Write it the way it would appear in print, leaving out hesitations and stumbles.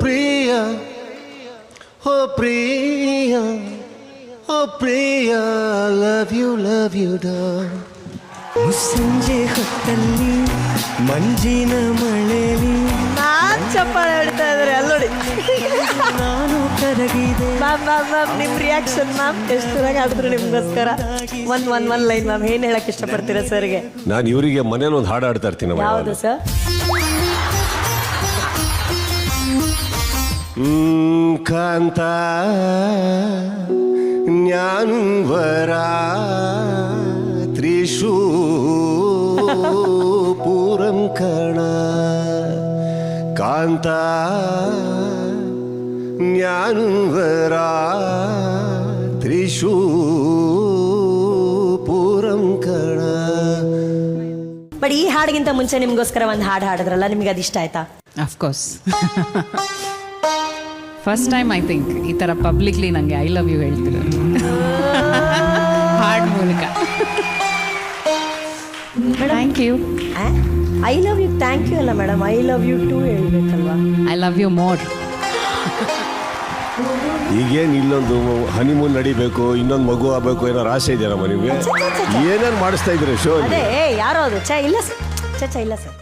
Priya O Priya O Priya love you ಡಾ. ಸಂಜೆ ಹೊತ್ತಲ್ಲಿ ಮಂಜಿನ ಮಳೆಲಿ ನಾನ್ ಚಪ್ಪಾಳೆ ಹೊಡಿತಾ ಇದ್ದಾರೆ ಅಲ್ಲೋಡಿ. ನಾನು ಕರಗಿದೆ. ಮ್ಯಾಮ್ ನಿಮ್ ರಿಯಾಕ್ಷನ್ ಮ್ಯಾಮ್ ಎಷ್ಟು ಚೆನ್ನಾಗಿ ಆಡಿದ್ರು ನಿಮ್ಗೋಸ್ಕರ. ಒನ್ ಲೈನ್ ಮ್ಯಾಮ್ ಏನ್ ಹೇಳಕ್ ಇಷ್ಟಪಡ್ತೀರಾ ಸರ್ಗೆ? ನಾನು ಇವರಿಗೆ ಮನೇಲಿ ಒಂದು ಹಾಡು ಆಡ್ತಾ ಇರ್ತೀನಿ. ಯಾವುದು ಸರ್? ಕಾಂತ ಜ್ಞಾನವರ ತ್ರಿಶೂ ಪೂರಂ ಕಣ ಕಾಂತ ಜ್ಞಾನವರ ತ್ರಿಶೂ ಪೂರಂ ಕಣ. ಬಟ್ ಈ ಹಾಡಿಗಿಂತ ಮುಂಚೆ ನಿಮ್ಗೋಸ್ಕರ ಒಂದು ಹಾಡು ಹಾಡಿದ್ರಲ್ಲ, ನಿಮ್ಗೆ ಅದು ಇಷ್ಟ ಆಯ್ತಾ? Of course first time I think ಈ ಥರ ಪಬ್ಲಿಕ್ಲಿ ನನಗೆ ಐ ಲವ್ ಯು ಹೇಳ್ತಿರೋದು ಹಾಡ್ ಮೂಲಕ. Thank you. I love you thank you ಅಲ್ಲ madam, I love you too ಹೇಳ್ಬೇಕಲ್ವಾ? I love you more. ಈಗೇನು ಇಲ್ಲೊಂದು ಹನಿಮೂನ್ ನಡಿಬೇಕು, ಇನ್ನೊಂದು ಮಗು ಆಗಬೇಕು ಏನೋ ಆಸೆ ಇದೆಯಮ್ಮ ನಿಮಗೆ? ಏನೇನು ಮಾಡಿಸ್ತಾ ಇದ್ರೆ ಶೋ? ಅದೇ ಯಾರೋ ಅದು ಇಲ್ಲ ಸರ್, ಇಲ್ಲ ಸರ್.